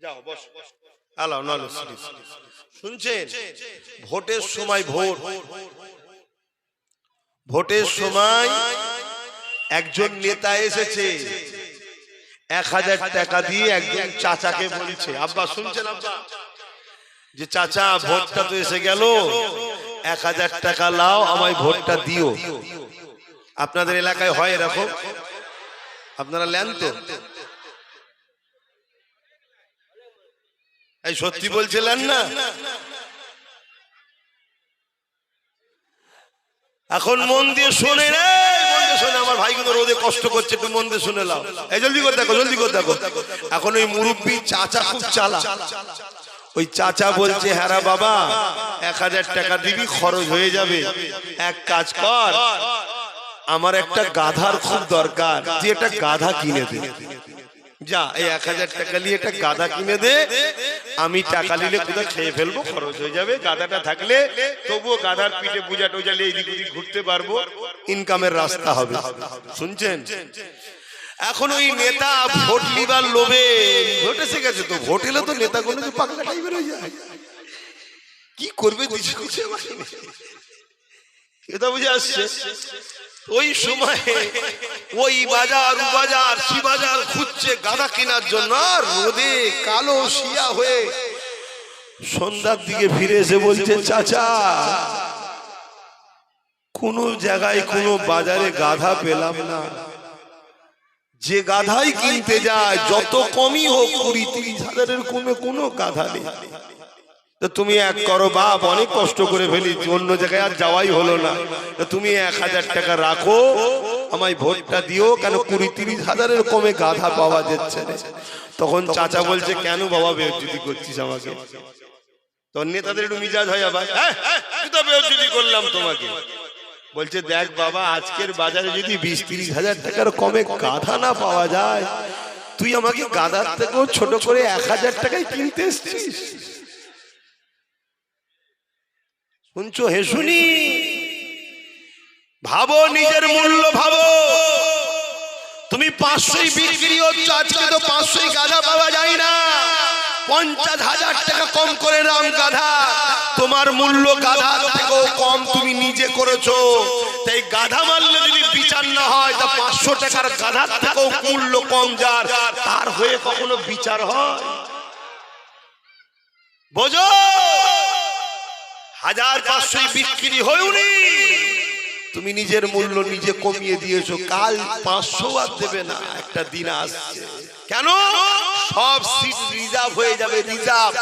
যাও বস। আলাও নালো শুনছেন? ভোটের সময় ভোটের সময় একজন নেতা এসেছে, 1000 টাকা দিয়ে একজন চাচাকে বলছে, আব্বা শুনছেন আব্বা, যে চাচা ভোটটা তো এসে গেল, 1000 টাকা লাও, আমায় ভোটটা দিও। আপনাদের এলাকায় হয় এরকম? আপনারা নেন তো? এই সত্যি বলছিলেন না? এখন মন দিয়ে শোনে রে, মন দিয়ে শোনে। আমার ভাই কিন্তু রোদে কষ্ট করছে, একটু মন দিয়ে শুনে নাও। এই জলদি করে দেখো, জলদি করে দেখো। এখন ওই মুরব্বী চাচা খুব চালাক। ওই চাচা বলছে, হ্যাঁ বাবা 1000 টাকা দিবি, খরচ হয়ে যাবে। এক কাজ কর, আমার একটা গাধার খুব দরকার, তুই একটা গাধা কিনে দে। যা, এই 1000 টাকা নিয়ে একটা গাধা কিনে দে, আমি টাকা নিলে কোথাও খেয়ে ফেলবো, খরচ হয়ে যাবে। গাধাটা থাকলে তবুও গাধার পিঠে পূজা টোজালে এইদিক ওদিক ঘুরতে পারবো, ইনকামের রাস্তা হবে। শুনছেন? এখন ওই নেতা ভোট নিবার লোভে, ভোট এসে গেছে তো, ভোট এলে তো নেতাগুলো যে পাগলা টাইপের হয়ে যায়, কি করবে এটা বুঝে আসছে। ওই সময় ওই বাজার বাজার শিবাজার খুঁজছে গাধা কেনার জন্য, রোদে কালো শিয়া হয়ে সন্ধ্যার দিকে ফিরে এসে বলছে, চাচা কোন জায়গায় কোন বাজারে গাধা পেলাম না, যে গাধাই কিনতে যায় যত কমই হোক 20-30 হাজারের কমে কোনো গাধা নেই। তো তুমি এক করো বাপ, অনেক কষ্ট করে ফেলি, অন্য জায়গায় আর যাওয়াই হলো না, তো তুমি 1000 টাকা রাখো, আমায় ভোটটা দিও, কেন 20-30 হাজারের কমে গাধা পাওয়া যাচ্ছে না। তখন চাচা বলছে, কেন বাবা বেজ্জতি করছিস আমাকে? তোর নেতাদের একটু মিজাজ হয় আবার, তুই তো বেজ্জতি করলাম তোমাকে। বলছে, দেখ বাবা, আজকের বাজারে যদি 20-30 হাজার টাকার কমে গাধা না পাওয়া যায়, তুই আমাকে গাধার থেকেও ছোট করে 1000 টাকায় কিনতে এসছিস। শুনছো? হে শুনি, ভাবো নিজের মূল্য ভাবো। তুমি 500 বিক্রি হচ্ছে, আজকে তো 500 গাধা পাওয়া যায় না, 50,000 টাকা কম করে নাম গাধা। তোমার মূল্য গাধার থেকেও কম তুমি নিজে করেছো, তাই গাধা মারলে যদি বিচার না হয়, তা 500 টাকার গাধার থেকেও মূল্য কম যার, তার হয়ে কখনো বিচার হয়? বোঝো, 1500 বিক্রি হয়নি, তুমি নিজের মূল্য নিজে কমিয়ে দিয়েছো, কাল 500 আর দেবে না। একটা দিন আসছে, কেন সব সিট রিজার্ভ হয়ে যাবে, রিজার্ভ।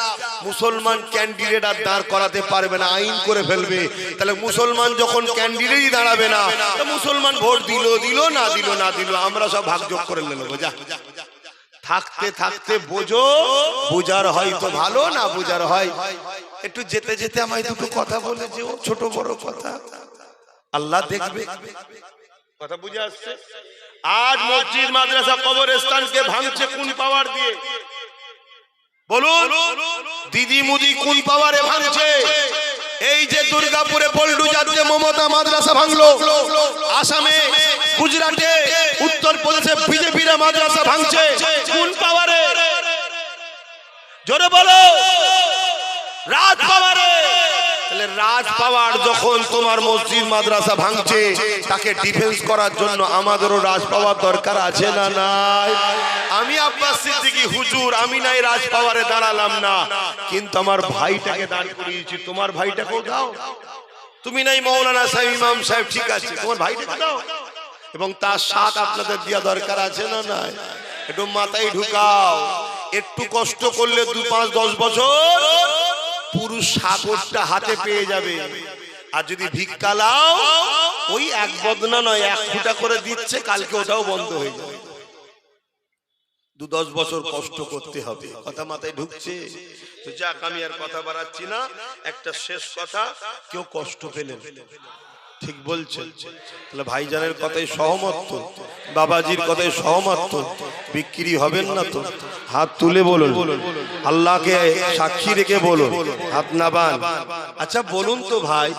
মুসলমান ক্যান্ডিডেট আর দাঁড় করাতে পারবে না, আইন করে ফেলবে। তাহলে মুসলমান যখন ক্যান্ডিডেটই দাঁড়াবে না, তো মুসলমান ভোট দিল না দিল, আমরা সব ভাগযোগ করে নেবো। যা, থাকতে থাকতে বোঝো, বোঝার হয়তো ভালো, না বোঝার হয়। একটু যেতে যেতে আমায় দুটো কথা বলে যেও, ছোট বড় কথা, আল্লাহ দেখবে। কথা বুঝে আসছে? আজ মসজিদ মাদ্রাসা কবরস্থানকে ভাঙছে কোন পাওয়ার দিয়ে বলুন? দিদি মুদি কোন পাওয়ারে ভাঙছে? এই যে দুর্গাপুরে পল্টুজাতে মমতা মাদ্রাসা ভাঙলো, আসামে, গুজরাটে, উত্তরপ্রদেশে বিজেপিরা মাদ্রাসা ভাঙছে, কোন পাওয়ারে? জোরে বলো। রাজ পাওয়ারে। তাহলে রাজ পাওয়ার যখন তোমার মসজিদ মাদ্রাসা ভাঙছে, তাকে ডিফেন্স করার জন্য আমাদেরও রাজ পাওয়ার দরকার আছে না নাই? আমি আব্বাস সিদ্দিকী হুজুর, আমি নাই রাজ পাওয়ারে দাঁড়ালাম না, কিন্তু আমার ভাইটাকে দাঁড় করিয়েছি। তোমার ভাইটাকেও দাও। তুমি নাই মৌলানা সাহেব, ইমাম সাহেব, ঠিক আছে, তোমার ভাইটাকে দাও। এবং তার সাথ আপনাদের দেওয়া দরকার আছে না নাই? একটু মাথায় ঢুকাও। একটু কষ্ট করলে 2-5-10 বছর পুরো সাগরটা হাতে পেয়ে যাবে। আর যদি ভিক্ষা লাও, ওই এক বদনা নয়, 1 ফুটা করে দিচ্ছে, কালকে ওটাও বন্ধ হয়ে যাবে। 2-10 বছর কষ্ট করতে হবে। কথা মাথায় ঢুকছে তো? যাক, আমি আর কথা বাড়াচ্ছি না। একটা শেষ কথা, কেউ কষ্ট পেলেন, ঠিক বলছেন? তাহলে ভাইজানের কথাই সহমত তো? বাবাজির কথাই সহমত তো? বিক্রি হবেন না তো? হাত তুলে বলুন, আল্লাহকে সাক্ষী রেখে বলুন, হাত নাবান। আচ্ছা বলুন তো ভাই,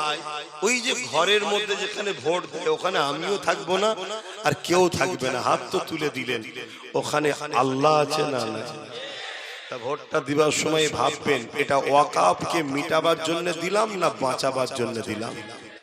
ওই যে ঘরের মধ্যে যেখানে ভোট দেয়, ওখানে আমিও থাকবো না আর কেউ থাকবে না, হাত তো তুলে দিলেন, ওখানে আল্লাহ আছে না? তা ভোটটা দিবার সময় ভাববেন এটা ওয়াকাফকে মিটাবার জন্য দিলাম না বাঁচাবার জন্য দিলাম।